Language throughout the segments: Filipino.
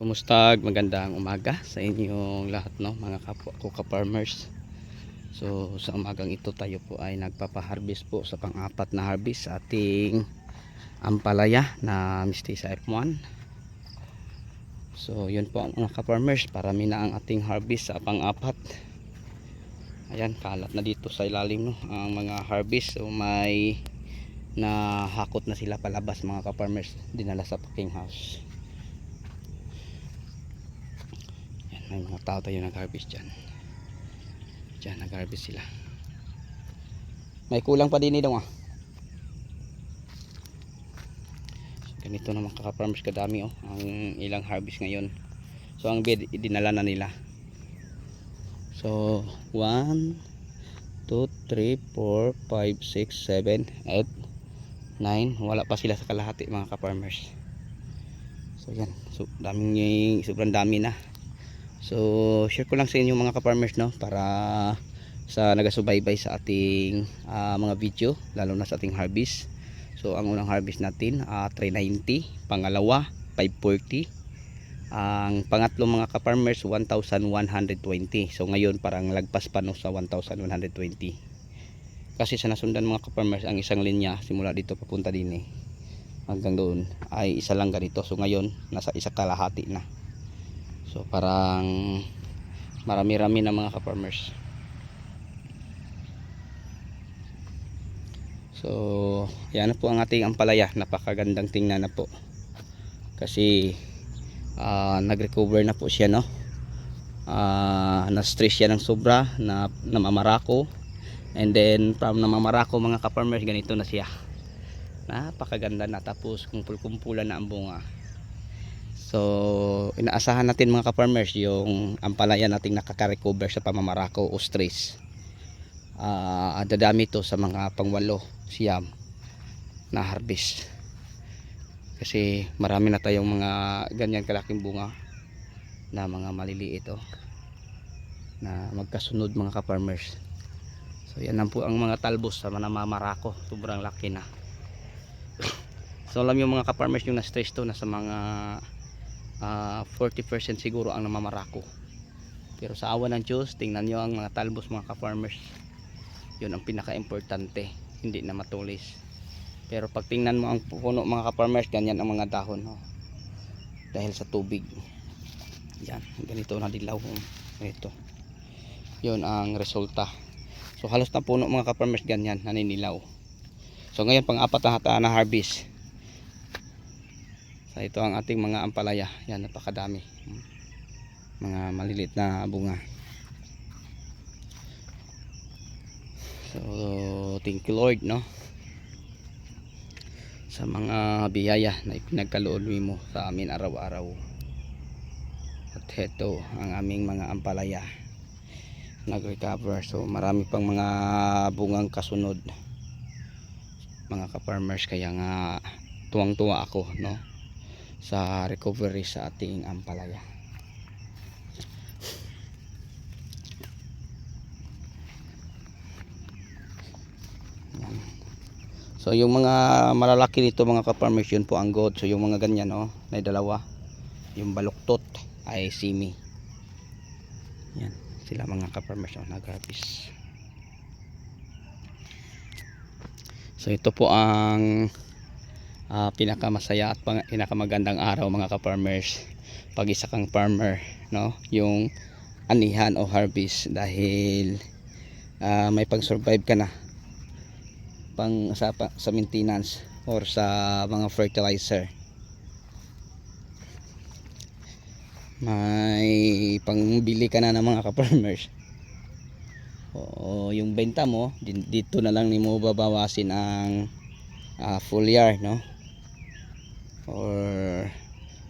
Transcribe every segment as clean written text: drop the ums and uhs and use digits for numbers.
Kumusta? Magandang umaga sa inyong lahat, no, mga kapwa ko ka-farmers. So sa umagang ito tayo po ay nagpapa-harvest po sa pang-apat na harvest sa ating ampalaya na Mestiza F1. So yun po ang mga ka-farmers, parami na ang ating harvest sa pang-apat. Ayan, kalat na dito sa ilalim, no, ang mga harvest. So may nahakot na sila palabas, mga ka-farmers, dinala sa packing house. May mga tao tayo nag-harvest dyan. Dyan nag-harvest sila. May kulang pa din daw ah. So, ganito naman kaka-farmers kadami oh, ang ilang harvest ngayon. So ang bed dinala na nila. So 1, 2, 3, 4, 5, 6, 7, 8, 9. Wala pa sila sa kalahati, mga ka-farmers. So yan, so, sobrang dami na. So share ko lang sa inyo, mga ka-farmers, no, para sa nagasubaybay sa ating mga video, lalo na sa ating harvest. So ang unang harvest natin 390, pangalawa 540, ang pangatlo, mga ka-farmers, 1120. So ngayon parang lagpas pa, no, sa 1120 kasi sa nasundan, mga ka-farmers, ang isang linya simula dito papunta din hanggang doon ay isa lang ganito. So ngayon nasa isa kalahati na. So parang marami-rami na, mga ka-farmers. So yan na po ang ating ampalaya. Napakagandang tingnan na po kasi nag-recover na po siya, no. Na-stress siya ng sobra, na namamarako, and then from namamarako, mga ka-farmers, ganito na siya. Napakaganda na, tapos kumpul-kumpulan na ang bunga. So inaasahan natin, mga ka-farmers, yung ampalaya nating nakaka-recover sa pamamarako o stress. Dadami to sa mga pangwalo siyam na harvest, kasi marami na tayong mga ganyan kalaking bunga na mga maliliit na magkasunod, mga ka-farmers. So yan lang po ang mga talbos sa namamarako, sobrang laki na. So alam yung mga ka-farmers, yung na-stress to, nasa mga 40% siguro ang namamarako. Pero sa awa ng Diyos, tingnan nyo ang mga talbos, mga ka-farmers. Yun ang pinaka-importante, hindi na matulis. Pero pag tingnan mo ang puno, mga ka-farmers, ganyan ang mga dahon, dahil sa tubig. Yan, ganito na dilaw. Ito, yun ang resulta. So halos na puno, mga ka-farmers, ganyan naninilaw. So ngayon pang-apat na harvest. So ito ang ating mga ampalaya. Yan, napakadami, mga maliliit na bunga. So thank you, Lord, no, sa mga biyaya na ipinagkaloob mo sa amin araw-araw. At heto ang aming mga ampalaya nag-recover. So marami pang mga bungang kasunod, mga ka-farmers, kaya nga tuwang-tuwa ako, no, sa recovery sa ating ampalaya. Yan. So yung mga malalaki nito, mga ka-farmers, yun po ang gold. So yung mga ganyan, na dalawa, yung baluktot ay simi. Yan sila, mga ka-farmers, nag-harvest. So ito po ang pinakamasaya at pinakamagandang araw, mga ka-farmers, pag isa kang farmer, no, yung anihan o harvest, dahil may pang-survive ka na sa maintenance or sa mga fertilizer. May pangbili ka na ng mga ka-farmers. O yung benta mo dito na lang, ni mo babawasin ang foliar, no, or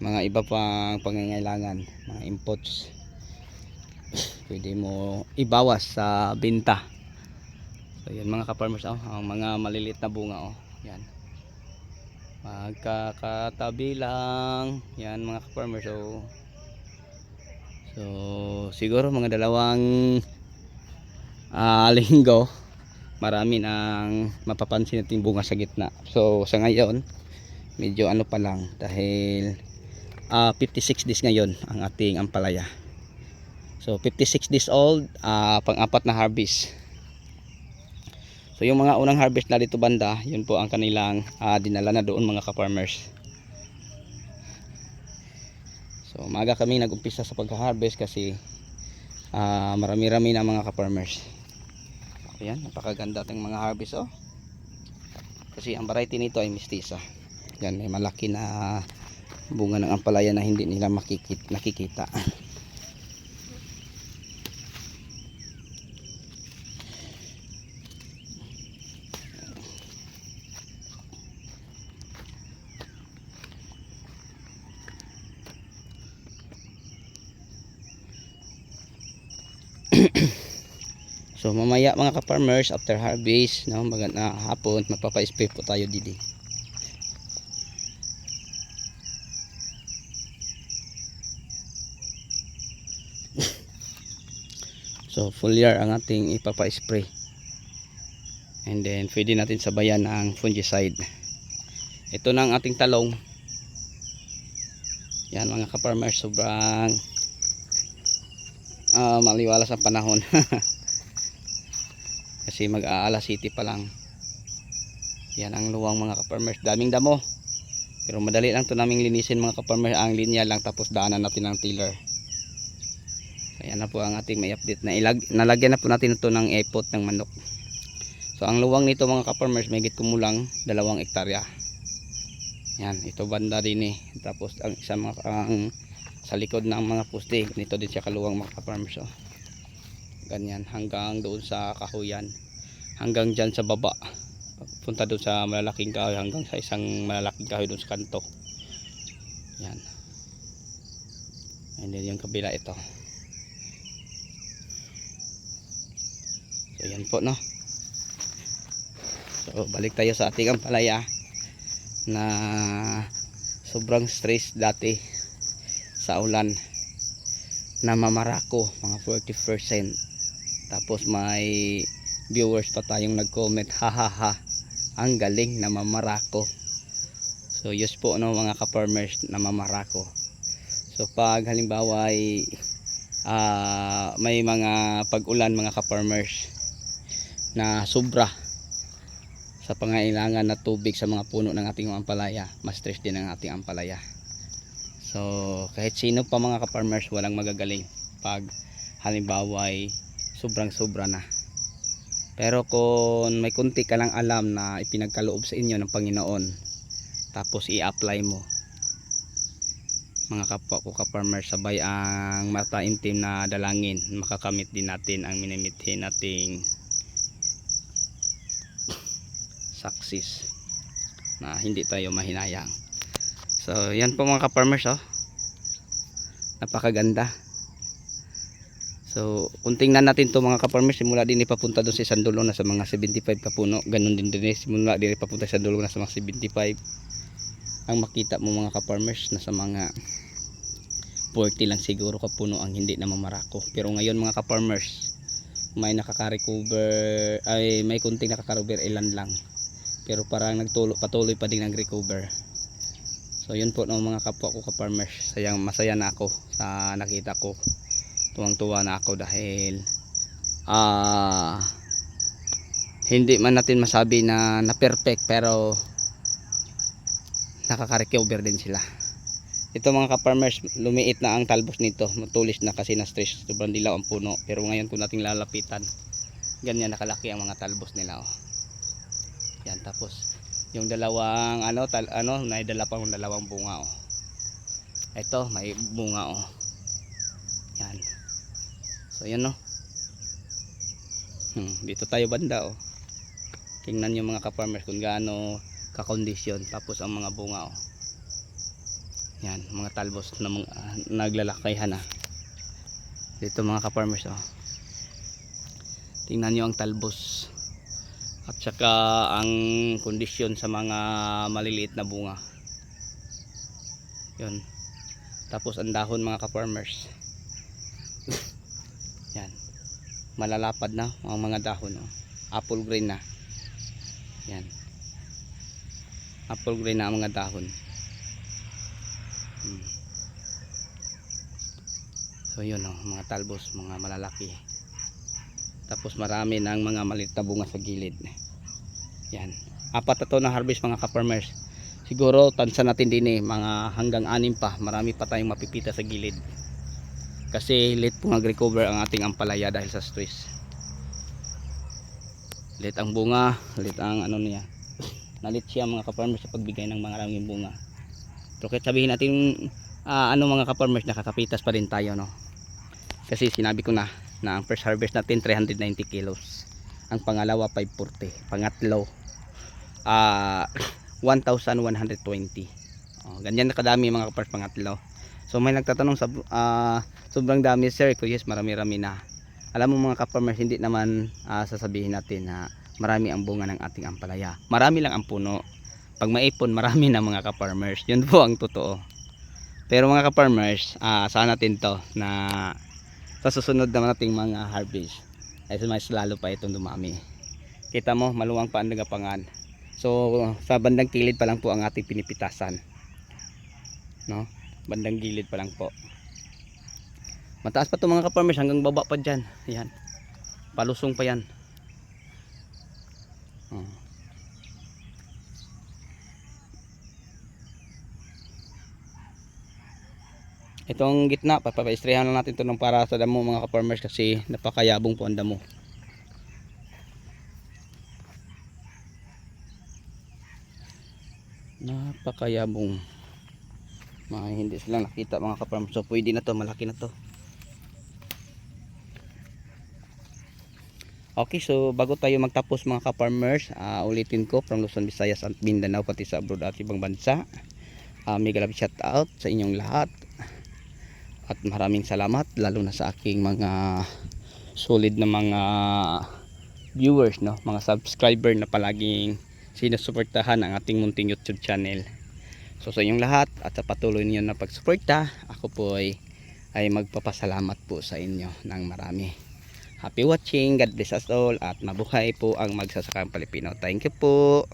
mga iba pang pangangailangan, mga inputs, pwede mo ibawas sa benta. So yan, mga ka-farmers, ang mga maliliit na bunga, yan, magkakatabi lang yan, mga ka-farmers. So siguro mga dalawang linggo, marami nang mapapansin natin bunga sa gitna. So sa ngayon medyo pa lang, dahil 56 days ngayon ang ating ampalaya. So 56 days old, pang-apat na harvest. So yung mga unang harvest na dito banda, yun po ang kanilang dinala na doon mga ka-farmers. So maaga kami nag-umpisa sa pag-harvest kasi marami-rami na mga ka-farmers. Ayan, napakaganda ng mga harvest oh. Kasi ang variety nito ay mestiza. Yan, may malaki na bunga ng ampalaya na hindi nila nakikita. So mamaya mga ka-farmers, after harvest, no, magandang hapon, magpapa-spray po tayo didi. So foliar ang ating ipapa-spray. And then pwede natin sabayan ng fungicide. Ito na ang ating talong. Yan mga ka-farmers, sobrang maliwalas ang panahon. Kasi mag-aalas city pa lang. Yan ang luwang mga ka-farmers, daming damo. Pero madali lang to naming linisin mga ka-farmers, ang linya lang tapos daanan natin ng tiller. Ayan na po ang ating may update na nalagyan na po natin ito ng epot ng manok. So ang luwang nito mga ka-farmers, may higit kumulang 2 hektarya. Yan, ito banda din eh. Tapos ang isa sa likod ng mga poste, nito din siya kaluwang mga ka-farmers oh. Ganyan hanggang doon sa kahuyan, hanggang dyan sa baba, punta doon sa malalaking kahoy, hanggang sa isang malalaking kahoy doon sa kanto. Yan, and then yung kabila ito. So yan po no. So balik tayo sa ating ampalaya na sobrang stress dati sa ulan, na mamarako mga 40%. Tapos may viewers pa tayong nag-comment, hahaha, ang galing na mamarako. So yes po no mga ka-farmers, na mamarako. So pag halimbawa ay may mga pag-ulan mga ka-farmers na sobra sa pangailangan na tubig sa mga puno ng ating ampalaya, mas stress din ang ating ampalaya. So kahit sino pa mga ka-farmers, walang magagaling pag halimbawa ay sobrang sobra na. Pero kung may kunti ka lang alam na ipinagkaloob sa inyo ng Panginoon, tapos i-apply mo mga kapwa ko ka-farmers, sabay ang mataimtim na dalangin, makakamit din natin ang minimithi nating success, na hindi tayo mahinayang. So yan po mga ka-farmers oh, napakaganda. So kung tingnan natin to mga ka-farmers, simula din ipapunta doon sa isang dulo na sa mga 75 kapuno, ganun din din simula din ipapunta sa dulo na sa mga 75. Ang makita mo mga ka-farmers, na sa mga 40 lang siguro kapuno ang hindi na mamarako. Pero ngayon mga ka-farmers, may nakaka-recover, ay may kunting nakaka-recover, ilan lang, pero parang patuloy pa din nag-recover. So yun po no mga kapwa ko ka-farmers, masaya na ako sa nakita ko. Tuwang-tuwa na ako dahil hindi man natin masabi na perfect, pero nakaka-recover din sila. Ito mga ka-farmers, lumiit na ang talbos nito, matulis na kasi na-stress, sobrang dilaw ang puno. Pero ngayon kung nating lalapitan, ganyan nakalaki ang mga talbos nila oh. Yan, tapos yung dalawang naidala pa ng dalawang bunga oh. Ito may bunga oh. Yan. So yan no. Dito tayo banda oh. Tingnan nyo mga ka-farmers kung gaano ka-kondisyon. Tapos ang mga bunga oh. Yan, mga talbos na naglalakayhan na. Dito mga ka-farmers oh. Tingnan nyo ang talbos at saka ang kondisyon sa mga maliliit na bunga. Yun. Tapos ang dahon mga ka-farmers. Yan. Malalapad na ang mga dahon oh. Apple green na. Yan. Apple green na ang mga dahon. So yun oh, mga talbos, mga malalaki. Tapos marami ng mga maliit na bunga sa gilid. Yan. 4 na to na harvest mga ka-farmers. Siguro tansa natin din mga hanggang 6 pa. Marami pa tayong mapipita sa gilid. Kasi late po nag-recover ang ating ampalaya dahil sa stress. Late ang bunga, late ang ano niya. Nalit siya mga ka-farmers sa pagbigay ng mga maraming bunga. Pero kahit sabihin natin mga ka-farmers, nakakapitas pa rin tayo, no? Kasi sinabi ko na ang first harvest natin 390 kilos, ang pangalawa 540, pangatlo 1120. Ganyan na kadami mga kapars pangatlo. So may nagtatanong sa sobrang dami sir. Yes, marami-rami na. Alam mo mga kaparmers, hindi naman sasabihin natin na marami ang bunga ng ating ampalaya. Marami lang ang puno. Pag maipon, marami na mga kaparmers. Yun po ang totoo. Pero mga kaparmers, saan natin to na sa susunod naman nating mga harvest ay mas lalo pa itong dumami. Kita mo, maluwang pa ang nagapangan. So sa bandang kilid pa lang po ang ating pinipitasan, no? Bandang gilid pa lang po. Mataas pa to mga kaparmers, hanggang baba pa dyan. Yan, palusong pa yan. Itong gitna, papapaistrihan lang natin ito ng para sa damo mga kaparmers, kasi napakayabong po ang damo. Napakayabong. Hindi sila nakita mga kaparmers. So pwede na to, malaki na to. Okay, so bago tayo magtapos mga kaparmers, ulitin ko from Luzon, Visayas at Mindanao, pati sa abroad at ibang bansa. Mega love shout out sa inyong lahat. At maraming salamat lalo na sa aking mga solid na mga viewers, no, mga subscriber na palaging sinusuportahan ang ating munting YouTube channel. So sa inyong lahat at sa patuloy niyo na pagsuporta, ako po ay magpapasalamat po sa inyo ng marami. Happy watching, God bless us all, at mabuhay po ang magsasakang Pilipino. Thank you po.